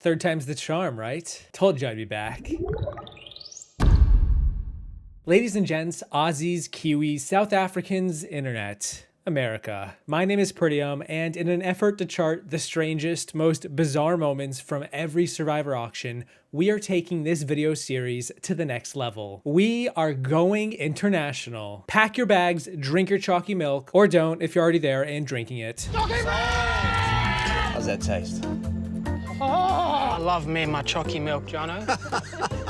Third time's the charm, right? Told you I'd be back. Ladies and gents, Aussies, Kiwis, South Africans, Internet, America. My name is Peridiam, and in an effort to chart the strangest, most bizarre moments from every Survivor auction, we are taking this video series to the next level. We are going international. Pack your bags, drink your chalky milk, or don't if you're already there and drinking it. How's that taste? I love me and my chalky milk, Jono.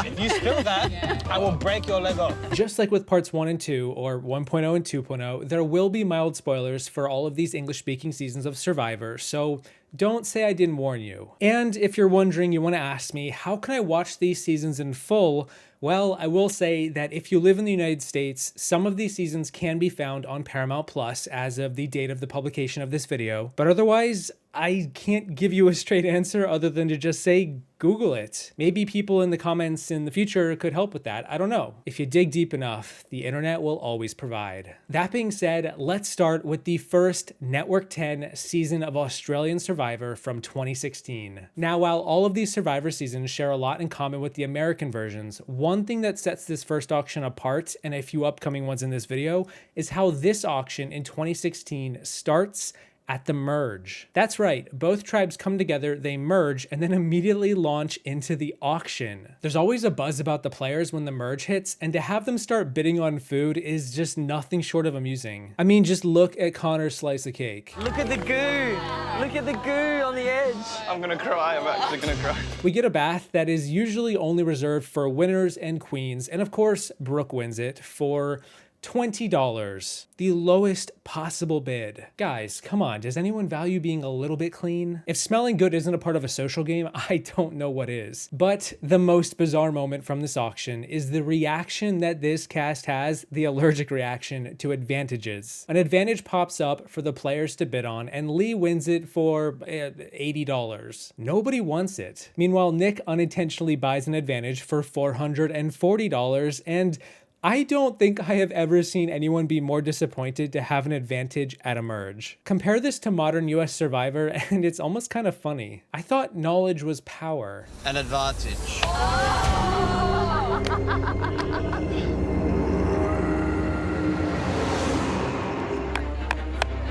If you spill that, I will break your leg off. Just like with parts 1 and 2, or 1.0 and 2.0, there will be mild spoilers for all of these English-speaking seasons of Survivor, so don't say I didn't warn you. And if you're wondering, you want to ask me, how can I watch these seasons in full? Well, I will say that if you live in the United States, some of these seasons can be found on Paramount Plus as of the date of the publication of this video, but otherwise, I can't give you a straight answer other than to just say Google it. Maybe people in the comments in the future could help with that. I don't know. If you dig deep enough, the internet will always provide. That being said, let's start with the first Network 10 season of Australian Survivor from 2016. Now, while all of these Survivor seasons share a lot in common with the American versions, one thing that sets this first auction apart, and a few upcoming ones in this video, is how this auction in 2016 starts at the merge. That's right, both tribes come together, they merge, and then immediately launch into the auction. There's always a buzz about the players when the merge hits, and to have them start bidding on food is just nothing short of amusing. I mean, just look at Connor's slice of cake. Look at the goo! Look at the goo on the edge! I'm gonna cry, I'm actually gonna cry. We get a bath that is usually only reserved for winners and queens, and of course, Brooke wins it for $20, the lowest possible bid. Guys, come on, does anyone value being a little bit clean? If smelling good isn't a part of a social game, I don't know what is. But the most bizarre moment from this auction is the reaction that this cast has, the allergic reaction to advantages. An advantage pops up for the players to bid on, and Lee wins it for $80. Nobody wants it. Meanwhile, Nick unintentionally buys an advantage for $440, and I don't think I have ever seen anyone be more disappointed to have an advantage at a merge. Compare this to modern US Survivor and it's almost kind of funny. I thought knowledge was power. An advantage.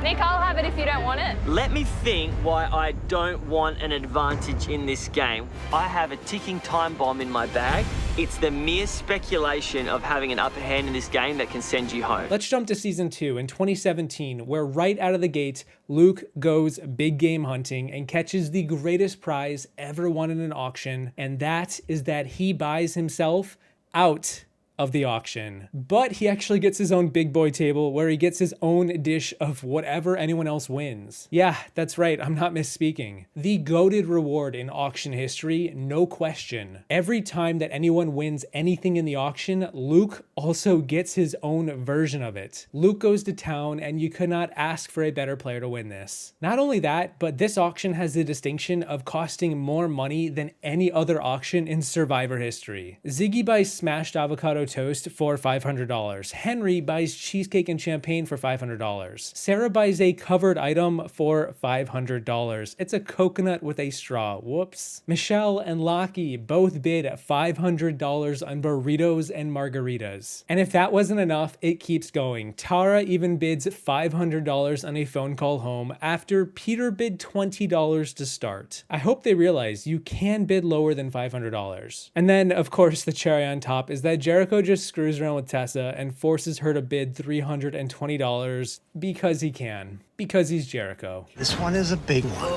Nick, I'll have it if you don't want it. Let me think why I don't want an advantage in this game. I have a ticking time bomb in my bag. It's the mere speculation of having an upper hand in this game that can send you home. Let's jump to season 2 in 2017, where right out of the gate, Luke goes big game hunting and catches the greatest prize ever won in an auction, and that is that he buys himself out of the auction. But he actually gets his own big boy table where he gets his own dish of whatever anyone else wins. Yeah, that's right, I'm not misspeaking. The goated reward in auction history, no question. Every time that anyone wins anything in the auction, Luke also gets his own version of it. Luke goes to town, and you could not ask for a better player to win this. Not only that, but this auction has the distinction of costing more money than any other auction in Survivor history. Ziggy buys smashed avocado toast for $500. Henry buys cheesecake and champagne for $500. Sarah buys a covered item for $500. It's a coconut with a straw. Whoops. Michelle and Lockie both bid $500 on burritos and margaritas. And if that wasn't enough, it keeps going. Tara even bids $500 on a phone call home after Peter bid $20 to start. I hope they realize you can bid lower than $500. And then, of course, the cherry on top is that Jericho just screws around with Tessa and forces her to bid $320 because he can. Because he's Jericho. This one is a big one.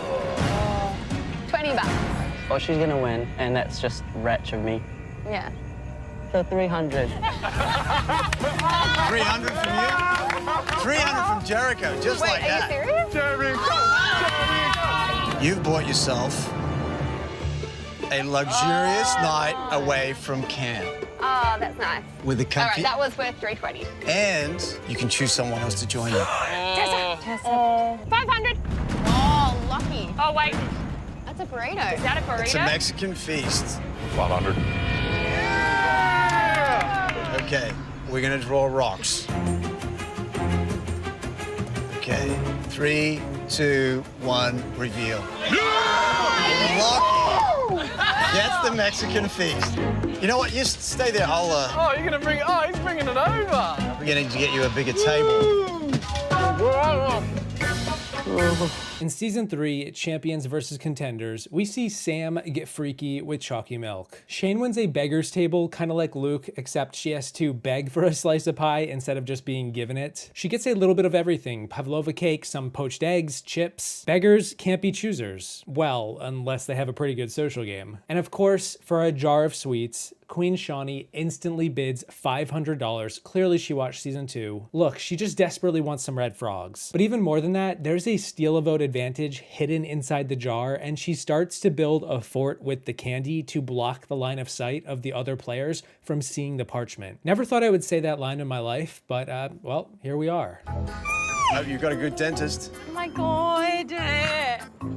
20 bucks. Well, she's gonna win, and that's just wretch of me. Yeah. So 300. 300 from you? 300 from Jericho, just Wait, like are that. you serious? You've bought yourself a luxurious night away from camp. Oh, that's nice. With a All right, comfy... that was worth $320. And you can choose someone else to join you. Tessa. 500. Oh, lucky. Oh, wait. That's a burrito. Is that a burrito? It's a Mexican feast. 500. Okay, we're gonna draw rocks. Okay, 3, 2, 1, reveal. Lucky. the Mexican feast. You know what? You stay there. I'll. Oh, you're gonna bring. Oh, he's bringing it over. We're going to get you a bigger table. In Season 3, Champions vs. Contenders, we see Sam get freaky with chalky milk. Shane wins a beggar's table, kind of like Luke, except she has to beg for a slice of pie instead of just being given it. She gets a little bit of everything: pavlova cake, some poached eggs, chips. Beggars can't be choosers. Well, unless they have a pretty good social game. And of course, for a jar of sweets, Queen Shawnee instantly bids $500. Clearly she watched Season 2. Look, she just desperately wants some red frogs. But even more than that, there's a steal a vote advantage hidden inside the jar, and she starts to build a fort with the candy to block the line of sight of the other players from seeing the parchment. Never thought I would say that line in my life, but well, here we are. Hope you've got a good dentist. Oh my God.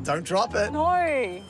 Don't drop it. No.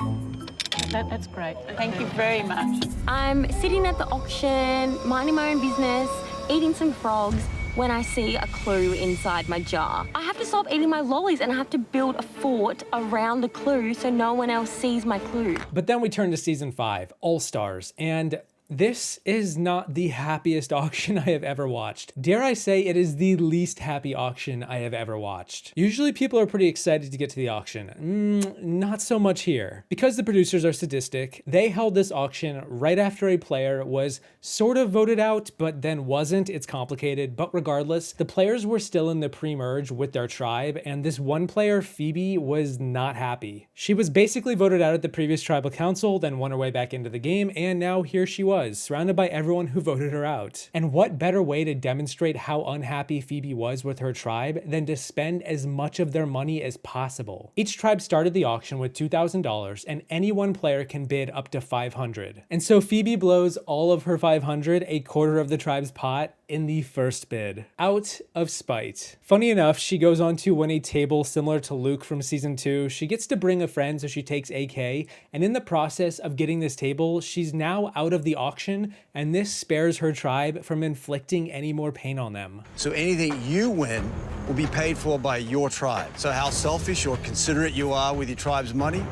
That's great. Thank you very much. I'm sitting at the auction, minding my own business, eating some frogs, when I see a clue inside my jar. I have to stop eating my lollies and I have to build a fort around the clue so no one else sees my clue. But then we turn to Season 5, AllStars, and this is not the happiest auction I have ever watched. Dare I say it is the least happy auction I have ever watched. Usually people are pretty excited to get to the auction. Not so much here. Because the producers are sadistic, they held this auction right after a player was sort of voted out, but then wasn't. It's complicated, but regardless, the players were still in the pre-merge with their tribe, and this one player, Phoebe, was not happy. She was basically voted out at the previous tribal council, then won her way back into the game, and now here she was, surrounded by everyone who voted her out. And what better way to demonstrate how unhappy Phoebe was with her tribe than to spend as much of their money as possible. Each tribe started the auction with $2,000, and any one player can bid up to $500. And so Phoebe blows all of her $500, a quarter of the tribe's pot, in the first bid, out of spite. Funny enough, she goes on to win a table similar to Luke from Season 2. She gets to bring a friend, so she takes AK, and in the process of getting this table, she's now out of the auction, and this spares her tribe from inflicting any more pain on them. So anything you win will be paid for by your tribe. So how selfish or considerate you are with your tribe's money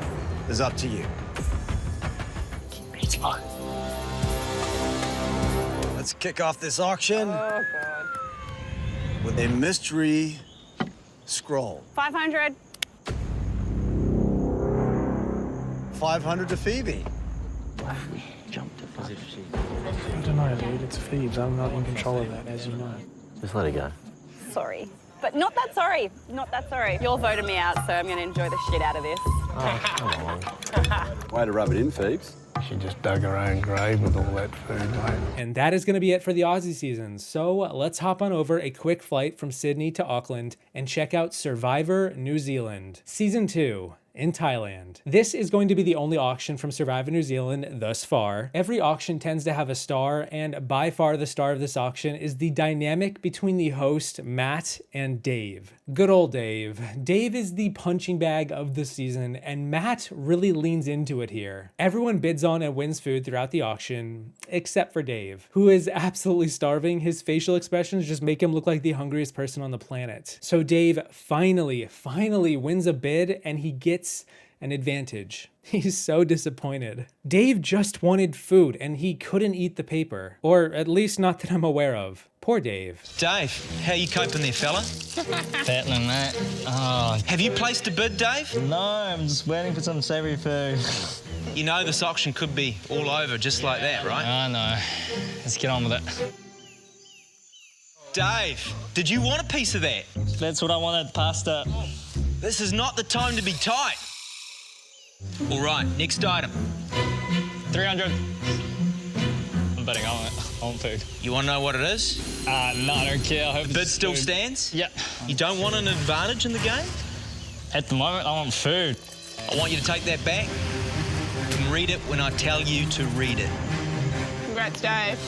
is up to you. It's fine. Let's kick off this auction with a mystery scroll. 500. 500 to Phoebe. I don't know, dude. It's Phoebes. I'm not in control of that, as you know. Just let it go. Sorry. But not that sorry. Not that sorry. You all voted me out, so I'm going to enjoy the shit out of this. Oh, come on. Way to rub it in, Phoebes. She just dug her own grave with all that food, mate. And that is going to be it for the Aussie seasons. So let's hop on over a quick flight from Sydney to Auckland and check out Survivor New Zealand. Season 2. In Thailand. This is going to be the only auction from Survivor New Zealand thus far. Every auction tends to have a star, and by far the star of this auction is the dynamic between the host, Matt, and Dave. Good old Dave. Dave is the punching bag of the season, and Matt really leans into it here. Everyone bids on and wins food throughout the auction, except for Dave, who is absolutely starving. His facial expressions just make him look like the hungriest person on the planet. So Dave finally wins a bid, and he gets an advantage. He's so disappointed. Dave just wanted food and he couldn't eat the paper. Or at least not that I'm aware of. Poor Dave. Dave, how you coping there, fella? Battling, mate. Oh, Have you placed a bid, Dave? no, I'm just waiting for some savoury food. You know this auction could be all over just like that, right? I know. Let's get on with it. Dave, did you want a piece of that? That's what I wanted, pasta. This is not the time to be tight. All right, next item. 300. I'm betting on it. I want food. You want to know what it is? No, I don't care. I hope The bid it's still food. stands? Yeah. You don't want an advantage in the game? At the moment, I want food. I want you to take that back and read it when I tell you to read it. Congrats, Dave.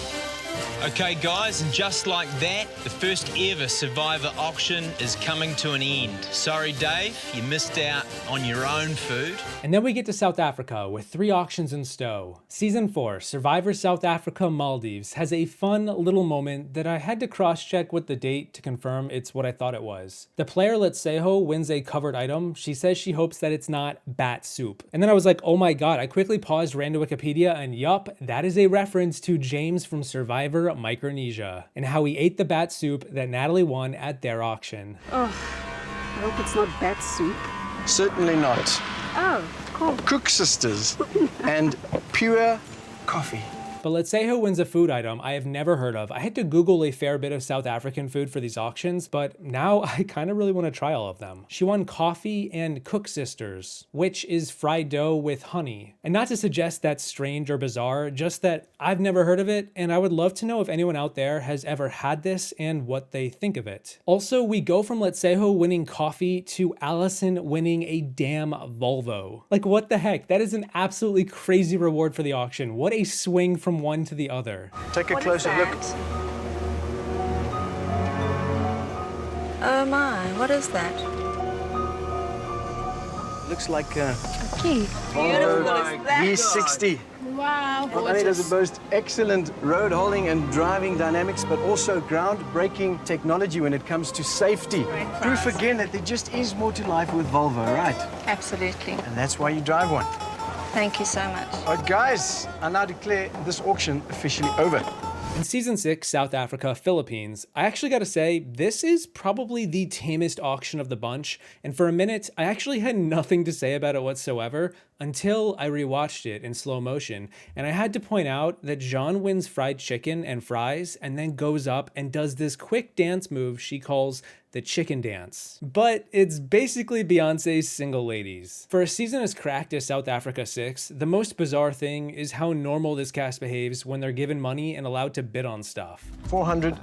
Okay, guys, and just like that, the first ever Survivor auction is coming to an end. Sorry, Dave, you missed out on your own food. And then we get to South Africa with 3 auctions in stow. Season 4, Survivor South Africa Maldives, has a fun little moment that I had to cross-check with the date to confirm it's what I thought it was. The player Letseho wins a covered item. She says she hopes that it's not bat soup. And then I was like, oh my god, I quickly paused, ran to Wikipedia, and yup, that is a reference to James from Survivor Micronesia and how he ate the bat soup that Natalie won at their auction. Oh, I hope it's not bat soup. Certainly not. Oh, cool. Cook Sisters and pure coffee. But let's say who wins a food item I have never heard of. I had to Google a fair bit of South African food for these auctions, but now I kind of really want to try all of them. She won coffee and Cook Sisters, which is fried dough with honey. And not to suggest that's strange or bizarre, just that I've never heard of it, and I would love to know if anyone out there has ever had this and what they think of it. Also, we go from Letseho winning coffee to Allison winning a damn Volvo. Like, what the heck? That is an absolutely crazy reward for the auction. What a swing from one to the other. Take a closer look. Oh my, what is that? Looks like a Key. Volvo V60. Wow, Not only does it boast excellent road holding and driving dynamics, but also groundbreaking technology when it comes to safety. Proof again that there just is more to life with Volvo, right? Absolutely. And that's why you drive one. Thank you so much. All right, guys, I now declare this auction officially over. In Season 6, South Africa, Philippines, I actually gotta say, this is probably the tamest auction of the bunch, and for a minute, I actually had nothing to say about it whatsoever until I rewatched it in slow motion, and I had to point out that Jean wins fried chicken and fries, and then goes up and does this quick dance move she calls the chicken dance. But it's basically Beyonce's Single Ladies. For a season as cracked as South Africa 6, the most bizarre thing is how normal this cast behaves when they're given money and allowed to bid on stuff. 400.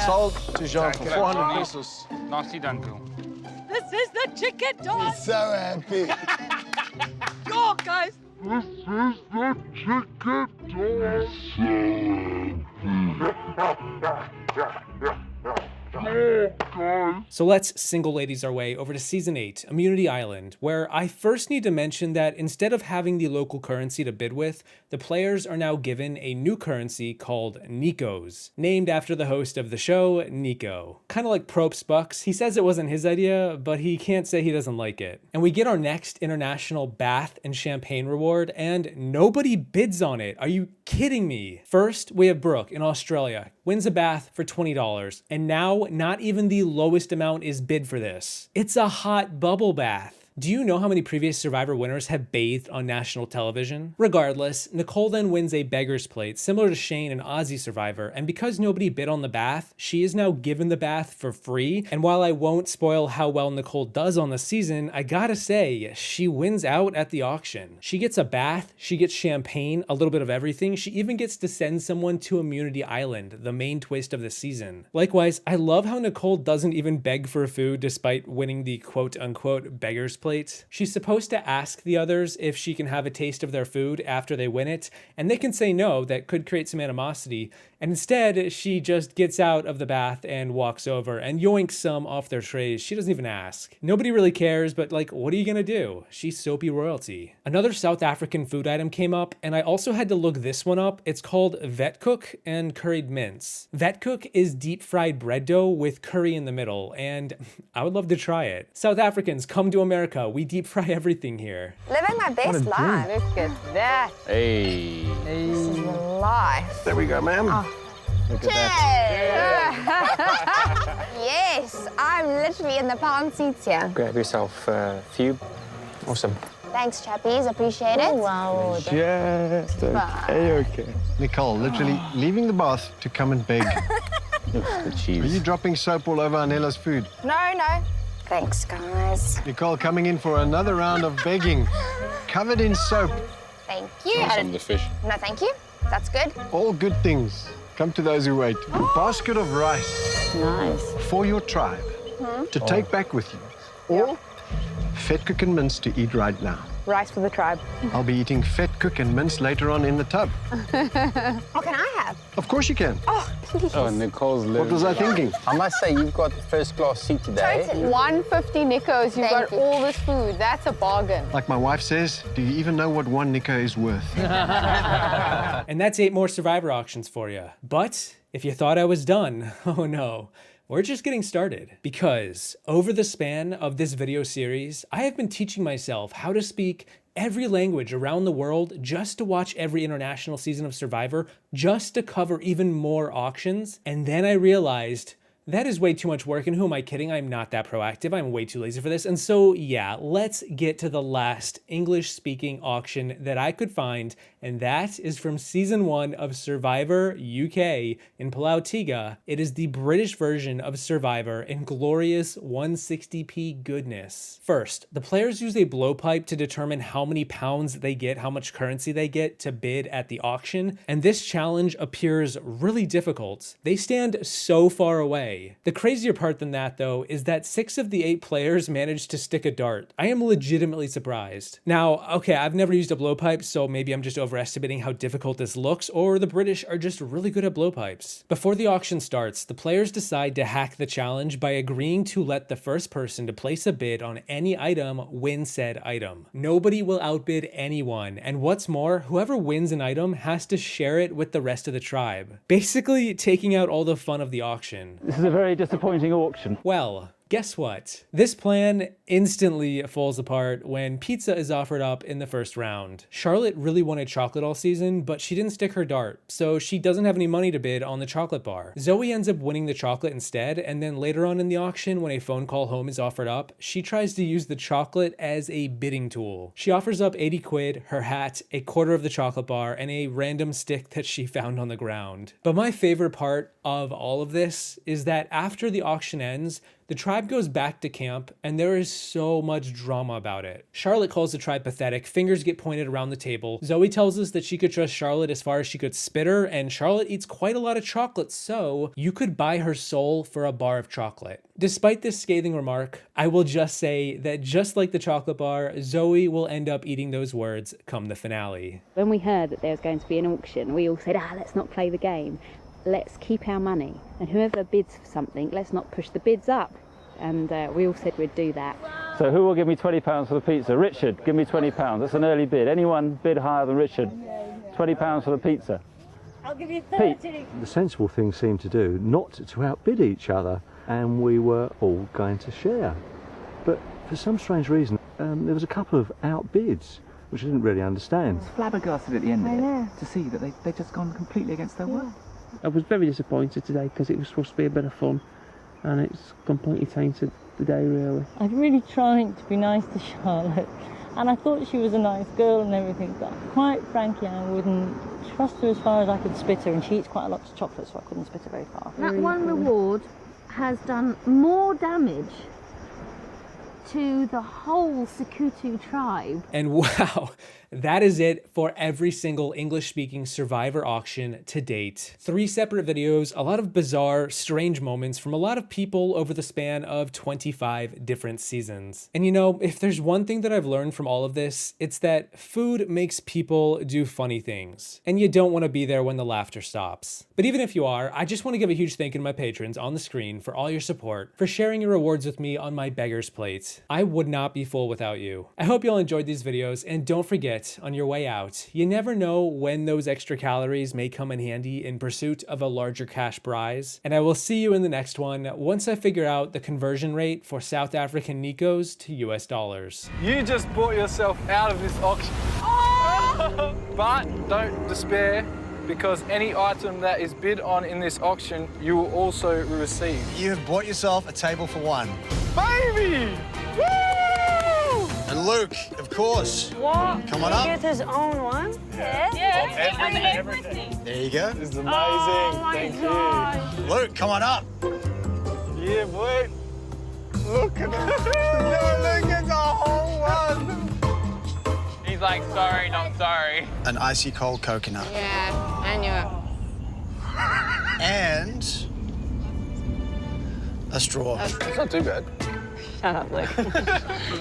Sold to Jean for 400 pesos. Nicely done, girl. This is the chicken dance. He's so happy. Go, guys. This is the chicken dance. So let's Single Ladies our way over to Season 8, Immunity Island, where I first need to mention that instead of having the local currency to bid with, the players are now given a new currency called Nico's, named after the host of the show, Nico. Kind of like Props Bucks, he says it wasn't his idea, but he can't say he doesn't like it. And we get our next international bath and champagne reward, and nobody bids on it. Are you kidding me? First, we have Brooke in Australia, wins a bath for $20, and now not even the lowest amount is bid for this. It's a hot bubble bath. Do you know how many previous Survivor winners have bathed on national television? Regardless, Nicole then wins a beggar's plate, similar to Shane and Aussie Survivor, and because nobody bid on the bath, she is now given the bath for free. And while I won't spoil how well Nicole does on the season, I gotta say, she wins out at the auction. She gets a bath, she gets champagne, a little bit of everything. She even gets to send someone to Immunity Island, the main twist of the season. Likewise, I love how Nicole doesn't even beg for food despite winning the quote-unquote beggar's plate. She's supposed to ask the others if she can have a taste of their food after they win it, and they can say no. That could create some animosity. And instead, she just gets out of the bath and walks over and yoinks some off their trays. She doesn't even ask. Nobody really cares, but like, what are you gonna do? She's soapy royalty. Another South African food item came up, and I also had to look this one up. It's called vetkoek and curried mince. Vetkoek is deep fried bread dough with curry in the middle, and I would love to try it. South Africans, come to America. We deep fry everything here. Living my best life. Look at that. Hey. This is life. There we go, ma'am. Oh. Look at that. Yes, I'm literally in the palm seats here. Grab yourself a few. Awesome. Thanks, chappies. Appreciate it. Wow. Just okay. Nicole, literally leaving the bath to come and beg. The cheese. Are you dropping soap all over Anella's food? No. Thanks, guys. Nicole coming in for another round of begging. Covered in soap. Thank you. Some of the fish. No, thank you. That's good. All good things come to those who wait. A basket of rice. Nice. For your tribe to take back with you. Or vetkoek and mince to eat right now. Rice for the tribe. I'll be eating vetkoek and mince later on in the tub. What can I have? cab? Of course you can. Oh, please. Oh, Nicole's living. What was I thinking? I must say, you've got the first class seat today. Totally. 150 Nicos, you've got all this food. That's a bargain. Like my wife says, do you even know what 1 Nico is worth? And that's 8 more Survivor auctions for you. But if you thought I was done, oh no. We're just getting started, because over the span of this video series, I have been teaching myself how to speak every language around the world just to watch every international season of Survivor, just to cover even more auctions. And then I realized that is way too much work, and who am I kidding? I'm not that proactive. I'm way too lazy for this. And so, yeah, let's get to the last English-speaking auction that I could find, and that is from Season 1 of Survivor UK in Palau Tiga. It is the British version of Survivor in glorious 160p goodness. First, the players use a blowpipe to determine how many pounds they get, how much currency they get to bid at the auction, and this challenge appears really difficult. They stand so far away. The crazier part than that, though, is that 6 of the 8 players managed to stick a dart. I am legitimately surprised. Now, okay, I've never used a blowpipe, so maybe I'm just overestimating how difficult this looks, or the British are just really good at blowpipes. Before the auction starts, the players decide to hack the challenge by agreeing to let the first person to place a bid on any item win said item. Nobody will outbid anyone, and what's more, whoever wins an item has to share it with the rest of the tribe. Basically, taking out all the fun of the auction. This is a very disappointing auction. Well, guess what? This plan instantly falls apart when pizza is offered up in the first round. Charlotte really wanted chocolate all season, but she didn't stick her dart, so she doesn't have any money to bid on the chocolate bar. Zoe ends up winning the chocolate instead, and then later on in the auction, when a phone call home is offered up, she tries to use the chocolate as a bidding tool. She offers up 80 quid, her hat, a quarter of the chocolate bar, and a random stick that she found on the ground. But my favorite part of all of this is that after the auction ends, the tribe goes back to camp, and there is so much drama about it. Charlotte calls the tribe pathetic, fingers get pointed around the table. Zoe tells us that she could trust Charlotte as far as she could spit her, and Charlotte eats quite a lot of chocolate, so you could buy her soul for a bar of chocolate. Despite this scathing remark, I will just say that just like the chocolate bar, Zoe will end up eating those words come the finale. When we heard that there was going to be an auction, we all said, let's not play the game. Let's keep our money, and whoever bids for something, let's not push the bids up. And we all said we'd do that. So who will give me £20 for the pizza? Richard, give me £20. That's an early bid. Anyone bid higher than Richard? £20 for the pizza. I'll give you 30. The sensible thing seemed to do not to outbid each other, and we were all going to share. But for some strange reason, there was a couple of outbids, which I didn't really understand. I was flabbergasted at the end of it to see that they'd just gone completely against their word. I was very disappointed today because it was supposed to be a bit of fun, and it's completely tainted the day, really. I've really tried to be nice to Charlotte, and I thought she was a nice girl and everything, but quite frankly I wouldn't trust her as far as I could spit her, and she eats quite a lot of chocolate, so I couldn't spit her very far. That one reward has done more damage to the whole Sekutu tribe. And wow, that is it for every single English-speaking Survivor auction to date. 3 separate videos, a lot of bizarre, strange moments from a lot of people over the span of 25 different seasons. And you know, if there's one thing that I've learned from all of this, it's that food makes people do funny things. And you don't want to be there when the laughter stops. But even if you are, I just want to give a huge thank you to my patrons on the screen for all your support, for sharing your rewards with me on my beggar's plate. I would not be full without you. I hope you all enjoyed these videos, and don't forget, on your way out, you never know when those extra calories may come in handy in pursuit of a larger cash prize. And I will see you in the next one once I figure out the conversion rate for South African Nikos to US dollars. You just bought yourself out of this auction. Oh! But don't despair, because any item that is bid on in this auction, you will also receive. You have bought yourself a table for one. Baby! Woo! And Luke, of course. What? Come on up. He gets his own one? Yeah. Everything. There you go. This is amazing. Oh my Thank gosh. you. Luke, come on up. Yeah, boy. Look at that. No, look, it's a whole one. He's like, sorry, not sorry. An icy cold coconut. Yeah, I knew it. And a straw. It's not too bad. Shut up, Luke.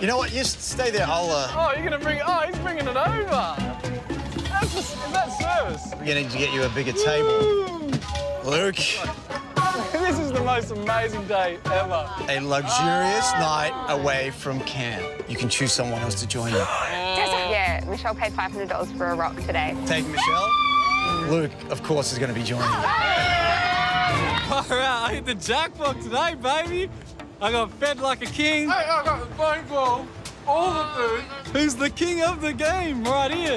You know what? You stay there. I'll. Oh, you're gonna bring. Oh, he's bringing it over. That's the Is that service? We're going to get you a bigger table. Luke, This is the most amazing day ever. a luxurious night away from camp. You can choose someone else to join you. Yeah, Michelle paid $500 for a rock today. Take Michelle. Luke, of course, is going to be joining you. Far out, I hit the jackpot today, baby. I got fed like a king. Hey, I got the phone call, all the food. Who's the king of the game right here?